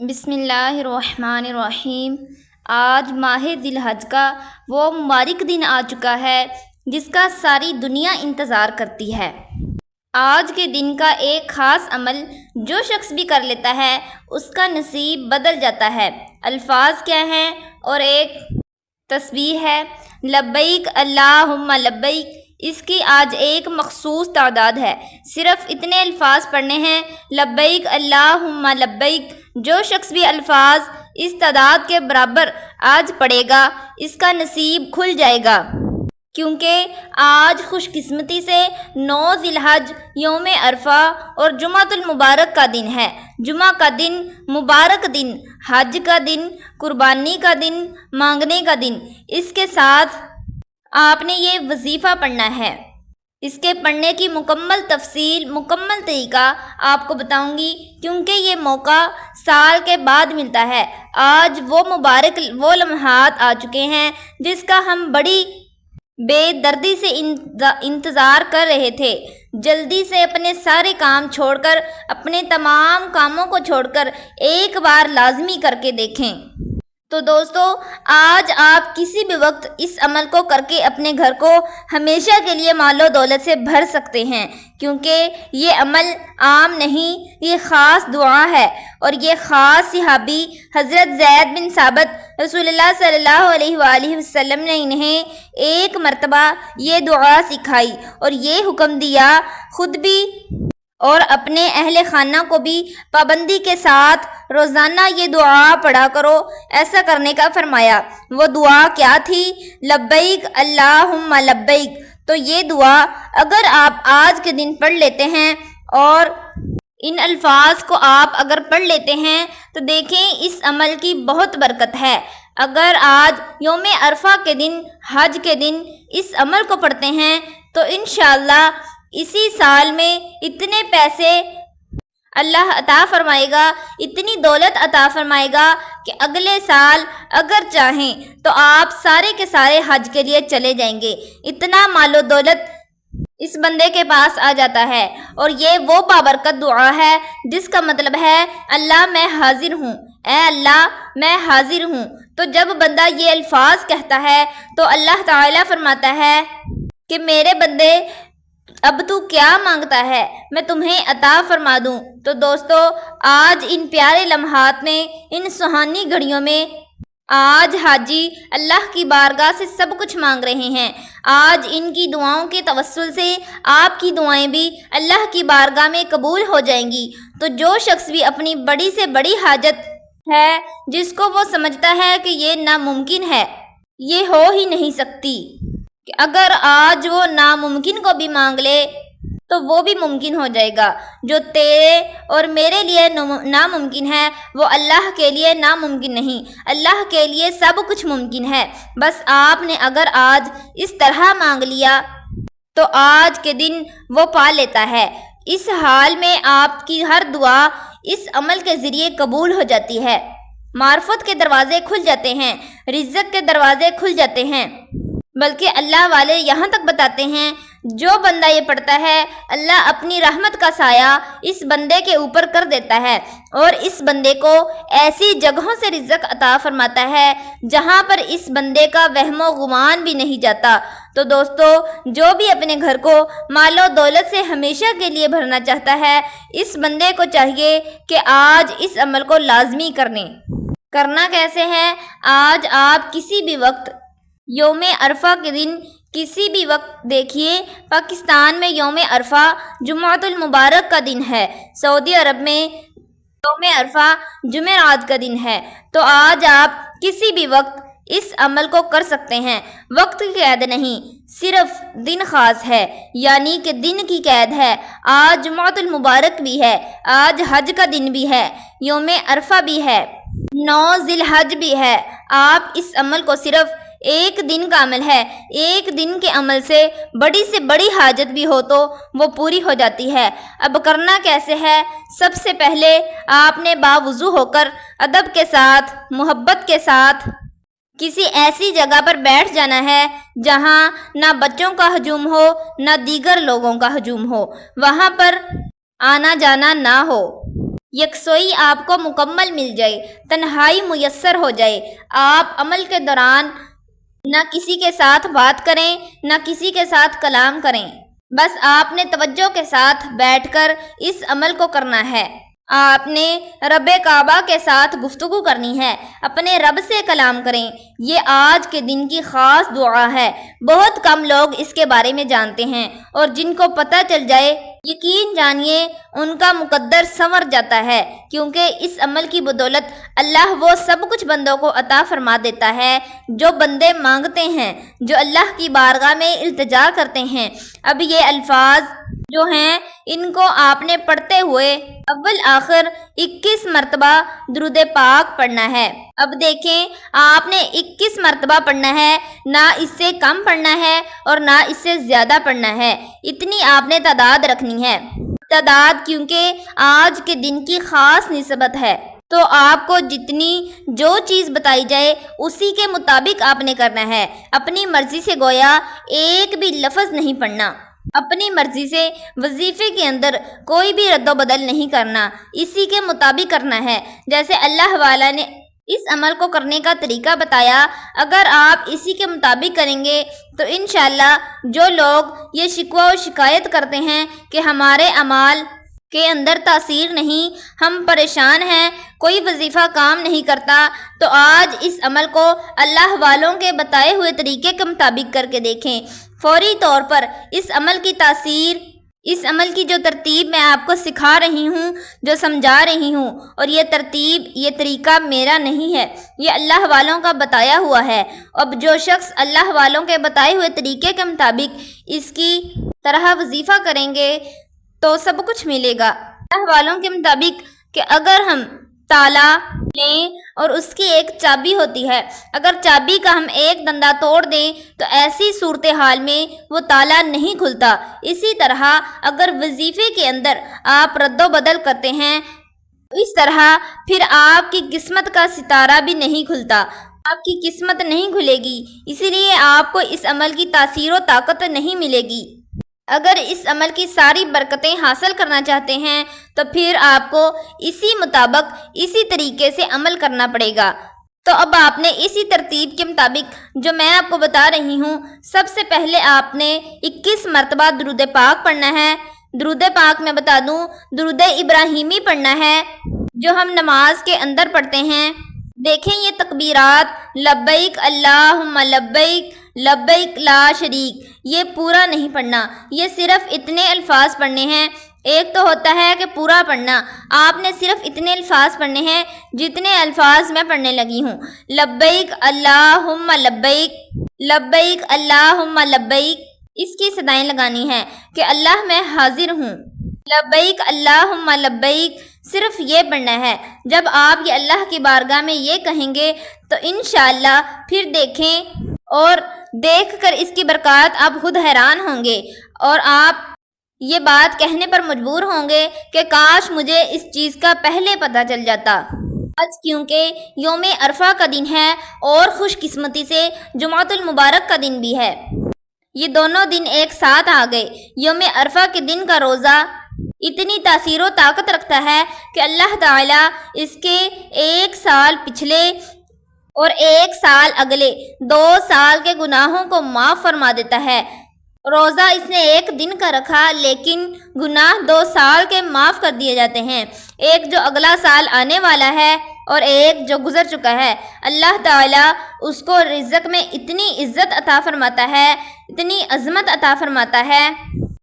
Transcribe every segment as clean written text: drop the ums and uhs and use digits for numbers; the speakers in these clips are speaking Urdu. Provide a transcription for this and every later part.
بسم اللہ الرحمن الرحیم۔ آج ماہ ذی الحج کا وہ مبارک دن آ چکا ہے جس کا ساری دنیا انتظار کرتی ہے۔ آج کے دن کا ایک خاص عمل جو شخص بھی کر لیتا ہے اس کا نصیب بدل جاتا ہے۔ الفاظ کیا ہیں اور ایک تسبیح ہے، لبیک اللہم لبیک۔ اس کی آج ایک مخصوص تعداد ہے، صرف اتنے الفاظ پڑھنے ہیں، لبیک اللہم لبیک۔ جو شخص بھی الفاظ اس تعداد کے برابر آج پڑھے گا اس کا نصیب کھل جائے گا، کیونکہ آج خوش قسمتی سے 9 ذی الحج یوم عرفہ اور جمعۃ المبارک کا دن ہے۔ جمعہ کا دن مبارک دن، حج کا دن قربانی کا دن، مانگنے کا دن۔ اس کے ساتھ آپ نے یہ وظیفہ پڑھنا ہے۔ اس کے پڑھنے کی مکمل تفصیل، مکمل طریقہ آپ کو بتاؤں گی، کیونکہ یہ موقع سال کے بعد ملتا ہے۔ آج وہ مبارک وہ لمحات آ چکے ہیں جس کا ہم بڑی بے دردی سے انتظار کر رہے تھے۔ جلدی سے اپنے سارے کام چھوڑ کر، اپنے تمام کاموں کو چھوڑ کر ایک بار لازمی کر کے دیکھیں۔ تو دوستو، آج آپ کسی بھی وقت اس عمل کو کر کے اپنے گھر کو ہمیشہ کے لیے مال و دولت سے بھر سکتے ہیں، کیونکہ یہ عمل عام نہیں، یہ خاص دعا ہے۔ اور یہ خاص صحابی حضرت زید بن ثابت رسول اللہ صلی اللہ علیہ وآلہ وسلم نے انہیں ایک مرتبہ یہ دعا سکھائی اور یہ حکم دیا، خود بھی اور اپنے اہل خانہ کو بھی پابندی کے ساتھ روزانہ یہ دعا پڑھا کرو۔ ایسا کرنے کا فرمایا۔ وہ دعا کیا تھی؟ لبیک اللہم لبیک۔ تو یہ دعا اگر آپ آج کے دن پڑھ لیتے ہیں اور ان الفاظ کو آپ اگر پڑھ لیتے ہیں تو دیکھیں اس عمل کی بہت برکت ہے۔ اگر آج یوم عرفہ کے دن، حج کے دن اس عمل کو پڑھتے ہیں تو انشاءاللہ اسی سال میں اتنے پیسے اللہ عطا فرمائے گا، اتنی دولت عطا فرمائے گا کہ اگلے سال اگر چاہیں تو آپ سارے کے سارے حج کے لیے چلے جائیں گے۔ اتنا مال و دولت اس بندے کے پاس آ جاتا ہے، اور یہ وہ بابرکت دعا ہے جس کا مطلب ہے اللہ میں حاضر ہوں، اے اللہ میں حاضر ہوں۔ تو جب بندہ یہ الفاظ کہتا ہے تو اللہ تعالیٰ فرماتا ہے کہ میرے بندے اب تو کیا مانگتا ہے، میں تمہیں عطا فرما دوں۔ تو دوستو، آج ان پیارے لمحات میں، ان سہانی گھڑیوں میں آج حاجی اللہ کی بارگاہ سے سب کچھ مانگ رہے ہیں۔ آج ان کی دعاؤں کے توسل سے آپ کی دعائیں بھی اللہ کی بارگاہ میں قبول ہو جائیں گی۔ تو جو شخص بھی اپنی بڑی سے بڑی حاجت ہے جس کو وہ سمجھتا ہے کہ یہ ناممکن ہے، یہ ہو ہی نہیں سکتی، کہ اگر آج وہ ناممکن کو بھی مانگ لے تو وہ بھی ممکن ہو جائے گا۔ جو تیرے اور میرے لیے ناممکن ہے وہ اللہ کے لیے ناممکن نہیں، اللہ کے لیے سب کچھ ممکن ہے۔ بس آپ نے اگر آج اس طرح مانگ لیا تو آج کے دن وہ پا لیتا ہے۔ اس حال میں آپ کی ہر دعا اس عمل کے ذریعے قبول ہو جاتی ہے، معرفت کے دروازے کھل جاتے ہیں، رزق کے دروازے کھل جاتے ہیں۔ بلکہ اللہ والے یہاں تک بتاتے ہیں جو بندہ یہ پڑھتا ہے اللہ اپنی رحمت کا سایہ اس بندے کے اوپر کر دیتا ہے، اور اس بندے کو ایسی جگہوں سے رزق عطا فرماتا ہے جہاں پر اس بندے کا وہم و گمان بھی نہیں جاتا۔ تو دوستو، جو بھی اپنے گھر کو مال و دولت سے ہمیشہ کے لیے بھرنا چاہتا ہے، اس بندے کو چاہیے کہ آج اس عمل کو لازمی کرنا کیسے ہے؟ آج آپ کسی بھی وقت یوم عرفہ کے دن، کسی بھی وقت دیکھیے، پاکستان میں یوم عرفہ جمعۃ المبارک کا دن ہے، سعودی عرب میں یوم عرفہ جمعرات کا دن ہے۔ تو آج آپ کسی بھی وقت اس عمل کو کر سکتے ہیں۔ وقت کی قید نہیں، صرف دن خاص ہے، یعنی کہ دن کی قید ہے۔ آج جمعۃ المبارک بھی ہے، آج حج کا دن بھی ہے، یوم عرفہ بھی ہے، 9 ذی الحج بھی ہے۔ آپ اس عمل کو صرف ایک دن کا عمل ہے، ایک دن کے عمل سے بڑی حاجت بھی ہو تو وہ پوری ہو جاتی ہے۔ اب کرنا کیسے ہے؟ سب سے پہلے آپ نے باوضو ہو کر ادب کے ساتھ، محبت کے ساتھ کسی ایسی جگہ پر بیٹھ جانا ہے جہاں نہ بچوں کا ہجوم ہو نہ دیگر لوگوں کا ہجوم ہو، وہاں پر آنا جانا نہ ہو۔ یکسوئی آپ کو مکمل مل جائے، تنہائی میسر ہو جائے، آپ عمل کے دوران نہ کسی کے ساتھ بات کریں نہ کسی کے ساتھ کلام کریں، بس آپ نے توجہ کے ساتھ بیٹھ کر اس عمل کو کرنا ہے۔ آپ نے رب کعبہ کے ساتھ گفتگو کرنی ہے، اپنے رب سے کلام کریں۔ یہ آج کے دن کی خاص دعا ہے، بہت کم لوگ اس کے بارے میں جانتے ہیں، اور جن کو پتہ چل جائے یقین جانیے ان کا مقدر سنور جاتا ہے، کیونکہ اس عمل کی بدولت اللہ وہ سب کچھ بندوں کو عطا فرما دیتا ہے جو بندے مانگتے ہیں، جو اللہ کی بارگاہ میں التجا کرتے ہیں۔ اب یہ الفاظ جو ہیں ان کو آپ نے پڑھتے ہوئے اول آخر 21 مرتبہ درود پاک پڑھنا ہے۔ اب دیکھیں، آپ نے 21 مرتبہ پڑھنا ہے، نہ اس سے کم پڑھنا ہے اور نہ اس سے زیادہ پڑھنا ہے، اتنی آپ نے تعداد رکھنی ہے۔ تعداد کیونکہ آج کے دن کی خاص نسبت ہے، تو آپ کو جتنی جو چیز بتائی جائے اسی کے مطابق آپ نے کرنا ہے، اپنی مرضی سے گویا ایک بھی لفظ نہیں پڑھنا، اپنی مرضی سے وظیفے کے اندر کوئی بھی رد و بدل نہیں کرنا، اسی کے مطابق کرنا ہے جیسے اللہ والا نے اس عمل کو کرنے کا طریقہ بتایا۔ اگر آپ اسی کے مطابق کریں گے تو انشاءاللہ جو لوگ یہ شکوہ و شکایت کرتے ہیں کہ ہمارے اعمال کے اندر تاثیر نہیں، ہم پریشان ہیں، کوئی وظیفہ کام نہیں کرتا، تو آج اس عمل کو اللہ والوں کے بتائے ہوئے طریقے کے مطابق کر کے دیکھیں، فوری طور پر اس عمل کی تاثیر، اس عمل کی جو ترتیب میں آپ کو سکھا رہی ہوں، جو سمجھا رہی ہوں، اور یہ ترتیب، یہ طریقہ میرا نہیں ہے، یہ اللہ والوں کا بتایا ہوا ہے۔ اب جو شخص اللہ والوں کے بتائے ہوئے طریقے کے مطابق اس کی طرح وظیفہ کریں گے تو سب کچھ ملے گا۔ اللہ والوں کے مطابق کہ اگر ہم تالا لیں اور اس کی ایک چابی ہوتی ہے، اگر چابی کا ہم ایک دندہ توڑ دیں تو ایسی صورتحال میں وہ تالا نہیں کھلتا۔ اسی طرح اگر وظیفے کے اندر آپ رد و بدل کرتے ہیں اس طرح پھر آپ کی قسمت کا ستارہ بھی نہیں کھلتا، آپ کی قسمت نہیں کھلے گی، اسی لیے آپ کو اس عمل کی تاثیر و طاقت نہیں ملے گی۔ اگر اس عمل کی ساری برکتیں حاصل کرنا چاہتے ہیں تو پھر آپ کو اسی مطابق اسی طریقے سے عمل کرنا پڑے گا۔ تو اب آپ نے اسی ترتیب کے مطابق جو میں آپ کو بتا رہی ہوں، سب سے پہلے آپ نے 21 مرتبہ درود پاک پڑھنا ہے۔ درود پاک میں بتا دوں، درود ابراہیمی پڑھنا ہے جو ہم نماز کے اندر پڑھتے ہیں۔ دیکھیں یہ تکبیرات، لبیک اللہم لبیک لبیک لا شریک، یہ پورا نہیں پڑھنا، یہ صرف اتنے الفاظ پڑھنے ہیں۔ ایک تو ہوتا ہے کہ پورا پڑھنا، آپ نے صرف اتنے الفاظ پڑھنے ہیں جتنے الفاظ میں پڑھنے لگی ہوں۔ لبیک اللہم لبیک لبیک اللہم لبیک، اس کی صدائیں لگانی ہے کہ اللہ میں حاضر ہوں۔ لبیک اللہم لبیک، صرف یہ پڑھنا ہے۔ جب آپ یہ اللہ کی بارگاہ میں یہ کہیں گے تو انشاءاللہ پھر دیکھیں اور دیکھ کر اس کی برکات آپ خود حیران ہوں گے، اور آپ یہ بات کہنے پر مجبور ہوں گے کہ کاش مجھے اس چیز کا پہلے پتہ چل جاتا۔ آج کیونکہ یوم عرفہ کا دن ہے اور خوش قسمتی سے جمعۃ المبارک کا دن بھی ہے، یہ دونوں دن ایک ساتھ آ گئے۔ یوم عرفہ کے دن کا روزہ اتنی تاثیر و طاقت رکھتا ہے کہ اللہ تعالیٰ اس کے 1 سال پچھلے اور 1 سال اگلے 2 سال کے گناہوں کو معاف فرما دیتا ہے۔ روزہ اس نے 1 دن کا رکھا لیکن گناہ 2 سال کے معاف کر دیے جاتے ہیں، ایک جو اگلا سال آنے والا ہے اور ایک جو گزر چکا ہے۔ اللہ تعالیٰ اس کو رزق میں اتنی عزت عطا فرماتا ہے، اتنی عظمت عطا فرماتا ہے،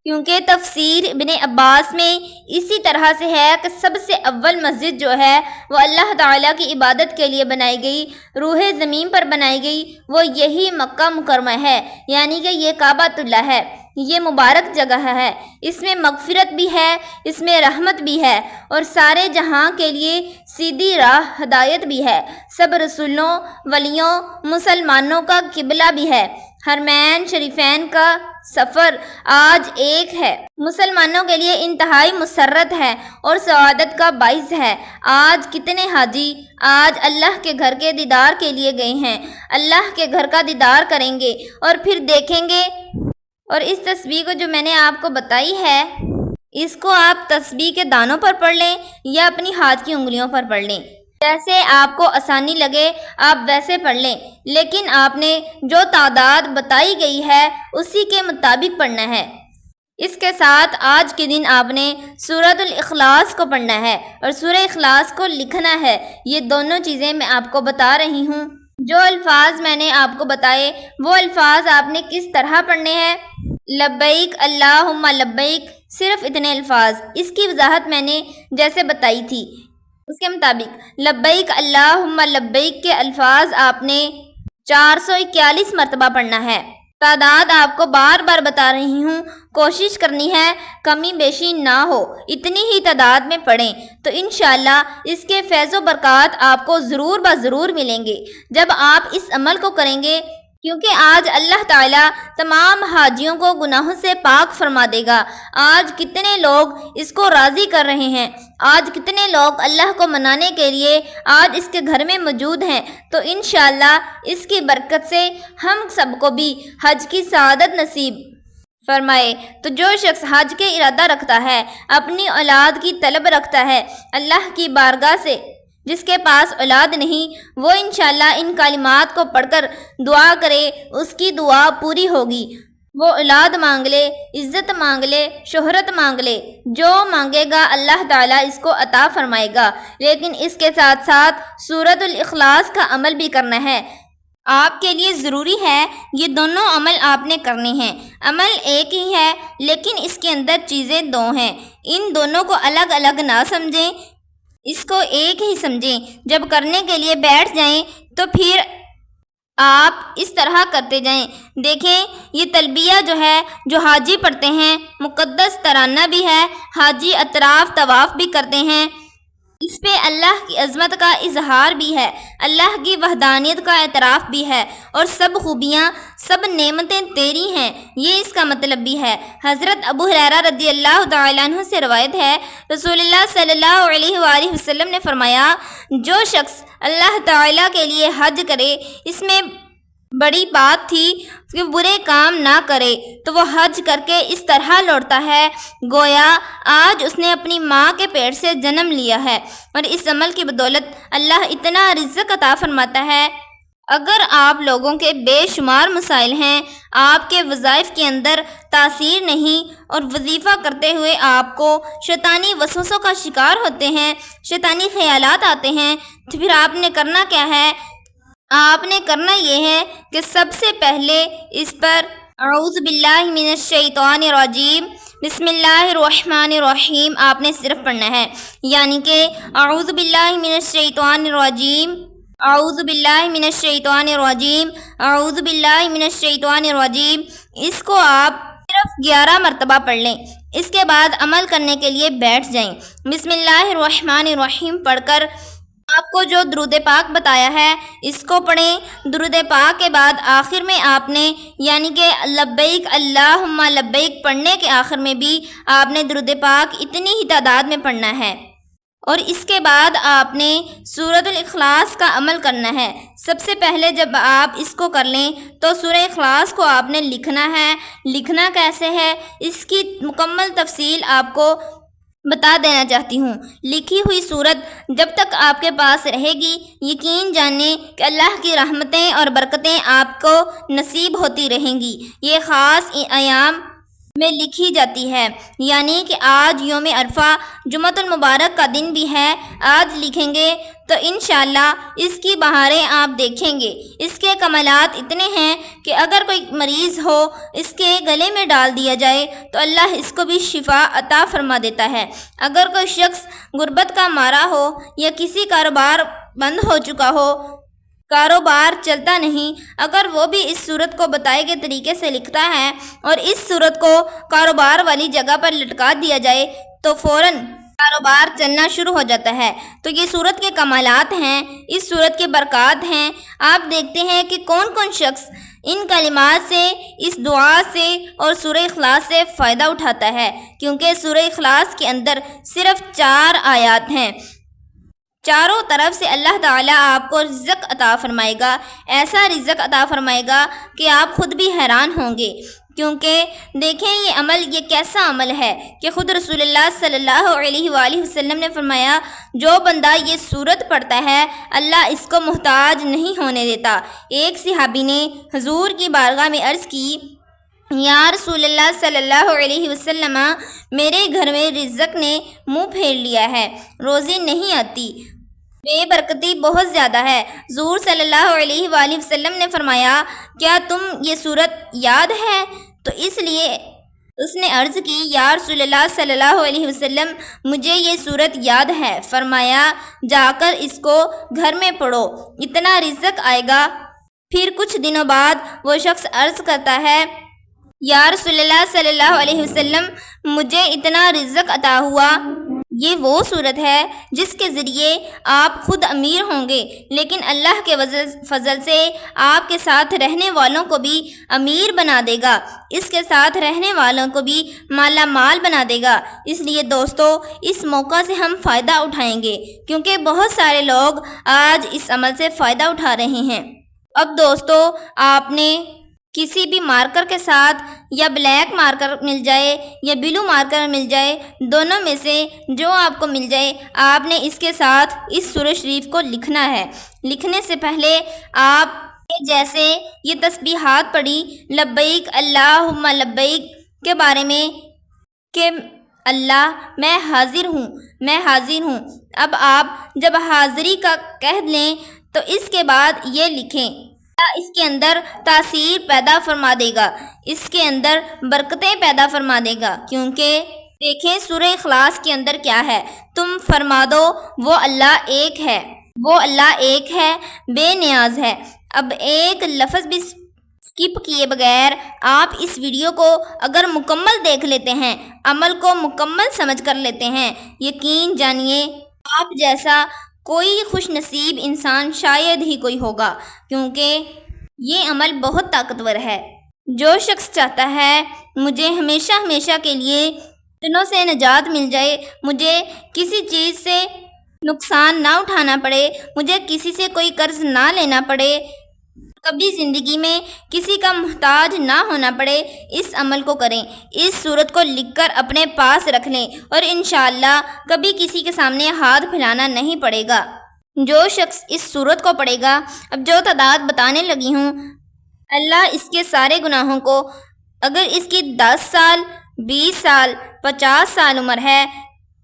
کیونکہ تفسیر ابن عباس میں اسی طرح سے ہے کہ سب سے اول مسجد جو ہے وہ اللہ تعالیٰ کی عبادت کے لیے بنائی گئی، روح زمین پر بنائی گئی، وہ یہی مکہ مکرمہ ہے، یعنی کہ یہ کعبۃ اللہ ہے، یہ مبارک جگہ ہے، اس میں مغفرت بھی ہے، اس میں رحمت بھی ہے، اور سارے جہاں کے لیے سیدھی راہ ہدایت بھی ہے، سب رسولوں، ولیوں، مسلمانوں کا قبلہ بھی ہے۔ حرمین شریفین کا سفر آج ایک ہے، مسلمانوں کے لیے انتہائی مسرت ہے اور سعادت کا باعث ہے۔ آج کتنے حاجی آج اللہ کے گھر کے دیدار کے لیے گئے ہیں، اللہ کے گھر کا دیدار کریں گے اور پھر دیکھیں گے، اور اس تصویر کو جو میں نے آپ کو بتائی ہے اس کو آپ تسبیح کے دانوں پر پڑھ لیں یا اپنی ہاتھ کی انگلیوں پر پڑھ لیں، جیسے آپ کو آسانی لگے آپ ویسے پڑھ لیں، لیکن آپ نے جو تعداد بتائی گئی ہے اسی کے مطابق پڑھنا ہے۔ اس کے ساتھ آج کے دن آپ نے سورۃ الاخلاص کو پڑھنا ہے اور سورہ اخلاص کو لکھنا ہے۔ یہ دونوں چیزیں میں آپ کو بتا رہی ہوں۔ جو الفاظ میں نے آپ کو بتائے وہ الفاظ آپ نے کس طرح پڑھنے ہیں؟ لبیک اللہم لبیک، صرف اتنے الفاظ۔ اس کی وضاحت میں نے جیسے بتائی تھی اس کے مطابق لبیک اللہم لبیک کے الفاظ آپ نے 441 مرتبہ پڑھنا ہے۔ تعداد آپ کو بار بار بتا رہی ہوں، کوشش کرنی ہے کمی بیشی نہ ہو، اتنی ہی تعداد میں پڑھیں تو انشاءاللہ اس کے فیض و برکات آپ کو ضرور بضرور ملیں گے جب آپ اس عمل کو کریں گے، کیونکہ آج اللہ تعالیٰ تمام حاجیوں کو گناہوں سے پاک فرما دے گا۔ آج کتنے لوگ اس کو راضی کر رہے ہیں، آج کتنے لوگ اللہ کو منانے کے لیے آج اس کے گھر میں موجود ہیں، تو انشاءاللہ اس کی برکت سے ہم سب کو بھی حج کی سعادت نصیب فرمائے۔ تو جو شخص حج کے ارادہ رکھتا ہے، اپنی اولاد کی طلب رکھتا ہے اللہ کی بارگاہ سے، جس کے پاس اولاد نہیں وہ انشاءاللہ ان کلمات کو پڑھ کر دعا کرے، اس کی دعا پوری ہوگی۔ وہ اولاد مانگ لے، عزت مانگ لے، شہرت مانگ لے، جو مانگے گا اللہ تعالیٰ اس کو عطا فرمائے گا۔ لیکن اس کے ساتھ ساتھ سورۃ الاخلاص کا عمل بھی کرنا ہے۔ آپ کے لیے ضروری ہے یہ دونوں عمل آپ نے کرنے ہیں۔ عمل ایک ہی ہے لیکن اس کے اندر چیزیں دو ہیں، ان دونوں کو الگ الگ نہ سمجھیں، اس کو ایک ہی سمجھیں۔ جب کرنے کے لیے بیٹھ جائیں تو پھر آپ اس طرح کرتے جائیں۔ دیکھیں یہ تلبیہ جو ہے جو حاجی پڑھتے ہیں، مقدس ترانہ بھی ہے، حاجی اطراف طواف بھی کرتے ہیں، اس پہ اللہ کی عظمت کا اظہار بھی ہے، اللہ کی وحدانیت کا اعتراف بھی ہے، اور سب خوبیاں سب نعمتیں تیری ہیں، یہ اس کا مطلب بھی ہے۔ حضرت ابو ہریرہ رضی اللہ تعالیٰ عنہ سے روایت ہے، رسول اللہ صلی اللہ علیہ وآلہ وسلم نے فرمایا، جو شخص اللہ تعالیٰ کے لیے حج کرے، اس میں بڑی بات تھی کہ برے کام نہ کرے، تو وہ حج کر کے اس طرح لوٹتا ہے گویا آج اس نے اپنی ماں کے پیٹ سے جنم لیا ہے، اور اس عمل کی بدولت اللہ اتنا رزق عطا فرماتا ہے۔ اگر آپ لوگوں کے بے شمار مسائل ہیں، آپ کے وظائف کے اندر تاثیر نہیں اور وظیفہ کرتے ہوئے آپ کو شیطانی وسوسوں کا شکار ہوتے ہیں، شیطانی خیالات آتے ہیں، تو پھر آپ نے کرنا کیا ہے؟ آپ نے کرنا یہ ہے کہ سب سے پہلے اس پر اعوذ باللہ من الشیطان الرجیم بسم اللہ الرحمن الرحیم آپ نے صرف پڑھنا ہے، یعنی کہ اعوذ باللہ من الشیطان الرجیم، اعوذ باللہ من الشیطان الرجیم، اعوذ باللہ من الشیطان الرجیم، اس کو آپ صرف 11 مرتبہ پڑھ لیں۔ اس کے بعد عمل کرنے کے لیے بیٹھ جائیں۔ بسم اللہ الرحمن الرحیم پڑھ کر آپ کو جو درود پاک بتایا ہے اس کو پڑھیں۔ درود پاک کے بعد آخر میں آپ نے یعنی کہ لبیک اللہم لبیک پڑھنے کے آخر میں بھی آپ نے درود پاک اتنی ہی تعداد میں پڑھنا ہے، اور اس کے بعد آپ نے سورۃ الاخلاص کا عمل کرنا ہے۔ سب سے پہلے جب آپ اس کو کر لیں تو سورہ اخلاص کو آپ نے لکھنا ہے۔ لکھنا کیسے ہے اس کی مکمل تفصیل آپ کو بتا دینا چاہتی ہوں۔ لکھی ہوئی صورت جب تک آپ کے پاس رہے گی، یقین جانیں کہ اللہ کی رحمتیں اور برکتیں آپ کو نصیب ہوتی رہیں گی۔ یہ خاص ایام میں لکھی جاتی ہے، یعنی کہ آج یوم عرفہ جمعۃ المبارک کا دن بھی ہے، آج لکھیں گے تو انشاءاللہ اس کی بہاریں آپ دیکھیں گے۔ اس کے کمالات اتنے ہیں کہ اگر کوئی مریض ہو اس کے گلے میں ڈال دیا جائے تو اللہ اس کو بھی شفا عطا فرما دیتا ہے۔ اگر کوئی شخص غربت کا مارا ہو یا کسی کاروبار بند ہو چکا ہو، کاروبار چلتا نہیں، اگر وہ بھی اس صورت کو بتائے گئے طریقے سے لکھتا ہے اور اس صورت کو کاروبار والی جگہ پر لٹکا دیا جائے تو فوراً کاروبار چلنا شروع ہو جاتا ہے۔ تو یہ صورت کے کمالات ہیں، اس صورت کے برکات ہیں۔ آپ دیکھتے ہیں کہ کون کون شخص ان کلمات سے، اس دعا سے اور سورہ اخلاص سے فائدہ اٹھاتا ہے، کیونکہ سورہ اخلاص کے اندر صرف 4 آیات ہیں۔ چاروں طرف سے اللہ تعالیٰ آپ کو رزق عطا فرمائے گا، ایسا رزق عطا فرمائے گا کہ آپ خود بھی حیران ہوں گے۔ کیونکہ دیکھیں یہ کیسا عمل ہے کہ خود رسول اللہ صلی اللہ علیہ وآلہ وسلم نے فرمایا جو بندہ یہ سورت پڑھتا ہے اللہ اس کو محتاج نہیں ہونے دیتا۔ ایک صحابی نے حضور کی بارگاہ میں عرض کی یا رسول اللہ صلی اللہ علیہ وسلم میرے گھر میں رزق نے منہ پھیر لیا ہے، روزی نہیں آتی، بے برکتی بہت زیادہ ہے۔ حضور صلی اللہ علیہ وآلہ وسلم نے فرمایا کیا تم یہ صورت یاد ہے؟ تو اس لیے اس نے عرض کی یا رسول اللہ صلی اللہ علیہ وسلم مجھے یہ صورت یاد ہے۔ فرمایا جا کر اس کو گھر میں پڑھو، اتنا رزق آئے گا۔ پھر کچھ دنوں بعد وہ شخص عرض کرتا ہے یا رسول اللہ صلی اللہ علیہ وسلم مجھے اتنا رزق عطا ہوا۔ یہ وہ صورت ہے جس کے ذریعے آپ خود امیر ہوں گے، لیکن اللہ کے فضل سے آپ کے ساتھ رہنے والوں کو بھی امیر بنا دے گا، اس کے ساتھ رہنے والوں کو بھی مالا مال بنا دے گا۔ اس لیے دوستو اس موقع سے ہم فائدہ اٹھائیں گے، کیونکہ بہت سارے لوگ آج اس عمل سے فائدہ اٹھا رہے ہیں۔ اب دوستو آپ نے کسی بھی مارکر کے ساتھ یا بلیک مارکر مل جائے یا بلو مارکر مل جائے، دونوں میں سے جو آپ کو مل جائے آپ نے اس کے ساتھ اس سورۃ شریف کو لکھنا ہے۔ لکھنے سے پہلے آپ جیسے یہ تسبیحات پڑھی لبیک اللہم لبیک کے بارے میں کہ اللہ میں حاضر ہوں، میں حاضر ہوں۔ اب آپ جب حاضری کا کہہ لیں تو اس کے بعد یہ لکھیں، اس کے اندر تاثیر پیدا فرما دے گا، اس کے اندر برکتیں پیدا فرما دے گا، کیونکہ دیکھیں سورہ اخلاص کے اندر کیا ہے، تم فرما دو وہ اللہ ایک ہے، وہ اللہ ایک ہے، بے نیاز ہے۔ اب ایک لفظ بھی سکپ کیے بغیر آپ اس ویڈیو کو اگر مکمل دیکھ لیتے ہیں، عمل کو مکمل سمجھ کر لیتے ہیں، یقین جانیے آپ جیسا کوئی خوش نصیب انسان شاید ہی کوئی ہوگا، کیونکہ یہ عمل بہت طاقتور ہے۔ جو شخص چاہتا ہے مجھے ہمیشہ ہمیشہ کے لیے فتنوں سے نجات مل جائے، مجھے کسی چیز سے نقصان نہ اٹھانا پڑے، مجھے کسی سے کوئی قرض نہ لینا پڑے، کبھی زندگی میں کسی کا محتاج نہ ہونا پڑے، اس عمل کو کریں، اس صورت کو لکھ کر اپنے پاس رکھ لیں اور انشاءاللہ کبھی کسی کے سامنے ہاتھ پھیلانا نہیں پڑے گا۔ جو شخص اس صورت کو پڑھے گا، اب جو تعداد بتانے لگی ہوں، اللہ اس کے سارے گناہوں کو، اگر اس کی 10 سال 20 سال 50 سال عمر ہے،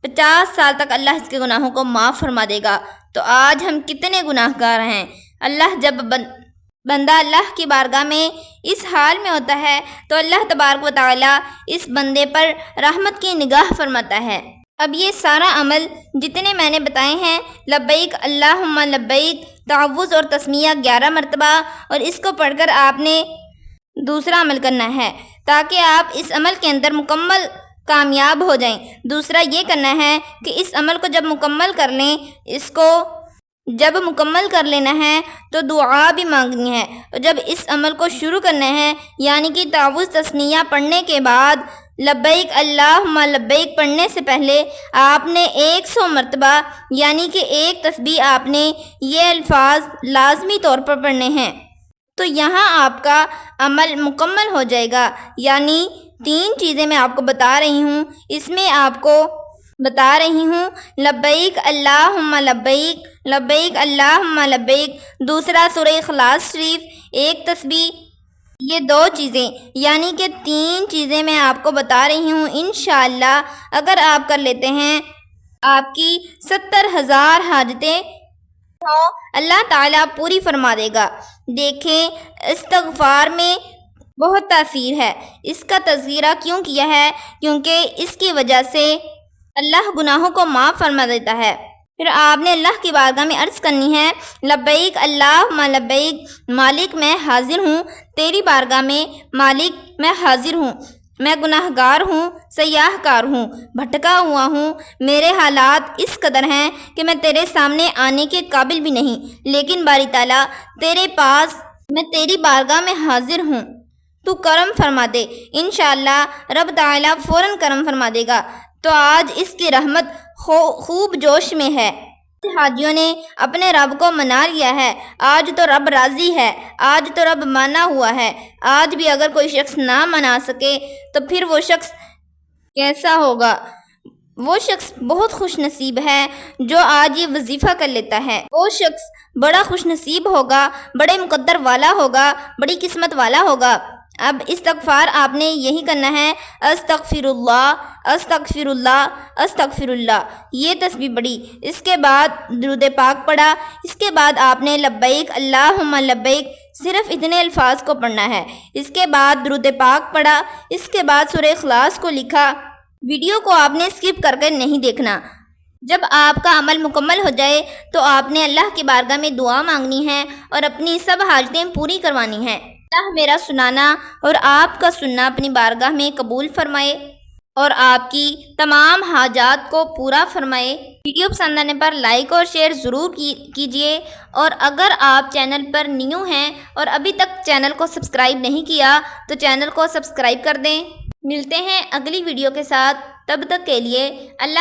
50 سال تک اللہ اس کے گناہوں کو معاف فرما دے گا۔ تو آج ہم کتنے گناہ گار ہیں۔ اللہ جب بندہ اللہ کی بارگاہ میں اس حال میں ہوتا ہے تو اللہ تبارک و تعالیٰ اس بندے پر رحمت کی نگاہ فرماتا ہے۔ اب یہ سارا عمل جتنے میں نے بتائے ہیں، لبیک اللہم لبیک، تعوذ اور تسمیہ 11 مرتبہ، اور اس کو پڑھ کر آپ نے دوسرا عمل کرنا ہے تاکہ آپ اس عمل کے اندر مکمل کامیاب ہو جائیں۔ دوسرا یہ کرنا ہے کہ اس عمل کو جب مکمل کر لیں، اس کو جب مکمل کر لینا ہے تو دعا بھی مانگنی ہے، اور جب اس عمل کو شروع کرنا ہے یعنی کہ تعوذ تسمیہ پڑھنے کے بعد لبیک اللہم لبیک پڑھنے سے پہلے آپ نے 100 مرتبہ یعنی کہ ایک تسبیح آپ نے یہ الفاظ لازمی طور پر پڑھنے ہیں، تو یہاں آپ کا عمل مکمل ہو جائے گا۔ یعنی 3 چیزیں میں آپ کو بتا رہی ہوں، اس میں آپ کو بتا رہی ہوں لبیک اللہم لبیک، لبیک اللہم لبیک، دوسرا سورہ اخلاص شریف، ایک تسبیح، یہ 2 چیزیں یعنی کہ 3 چیزیں میں آپ کو بتا رہی ہوں۔ انشاءاللہ اگر آپ کر لیتے ہیں آپ کی 70,000 حاجتیں اللہ تعالیٰ پوری فرما دے گا۔ دیکھیں استغفار میں بہت تاثیر ہے، اس کا تذکرہ کیوں کیا ہے؟ کیونکہ اس کی وجہ سے اللہ گناہوں کو معاف فرما دیتا ہے۔ پھر آپ نے اللہ کی بارگاہ میں عرض کرنی ہے لبیک اللہم لبیک، مالک میں حاضر ہوں تیری بارگاہ میں، مالک میں حاضر ہوں، میں گناہ گار ہوں، سیاہ کار ہوں، بھٹکا ہوا ہوں، میرے حالات اس قدر ہیں کہ میں تیرے سامنے آنے کے قابل بھی نہیں، لیکن باری تعالیٰ تیرے پاس میں تیری بارگاہ میں حاضر ہوں، تو کرم فرما دے۔ انشاءاللہ رب تعالیٰ فوراً کرم فرما دے گا۔ تو آج اس کی رحمت خوب جوش میں ہے، حاجیوں نے اپنے رب کو منا لیا ہے، آج تو رب راضی ہے، آج تو رب مانا ہوا ہے۔ آج بھی اگر کوئی شخص نہ منا سکے تو پھر وہ شخص کیسا ہوگا؟ وہ شخص بہت خوش نصیب ہے جو آج یہ وظیفہ کر لیتا ہے۔ وہ شخص بڑا خوش نصیب ہوگا، بڑے مقدر والا ہوگا، بڑی قسمت والا ہوگا۔ اب استغفار آپ نے یہی کرنا ہے، استغفر اللہ، استغفر اللہ، استغفر اللہ، یہ تسبیح پڑھی۔ اس کے بعد درود پاک پڑھا۔ اس کے بعد آپ نے لبیک اللہم لبیک، صرف اتنے الفاظ کو پڑھنا ہے۔ اس کے بعد درود پاک پڑھا۔ اس کے بعد سورہ اخلاص کو لکھا۔ ویڈیو کو آپ نے اسکپ کر کے نہیں دیکھنا۔ جب آپ کا عمل مکمل ہو جائے تو آپ نے اللہ کی بارگاہ میں دعا مانگنی ہے اور اپنی سب حاجتیں پوری کروانی ہیں۔ اللہ میرا سنانا اور آپ کا سننا اپنی بارگاہ میں قبول فرمائے اور آپ کی تمام حاجات کو پورا فرمائے۔ ویڈیو پسند آنے پر لائک اور شیئر ضرور کیجیے، اور اگر آپ چینل پر نیو ہیں اور ابھی تک چینل کو سبسکرائب نہیں کیا تو چینل کو سبسکرائب کر دیں۔ ملتے ہیں اگلی ویڈیو کے ساتھ، تب تک کے لیے اللہ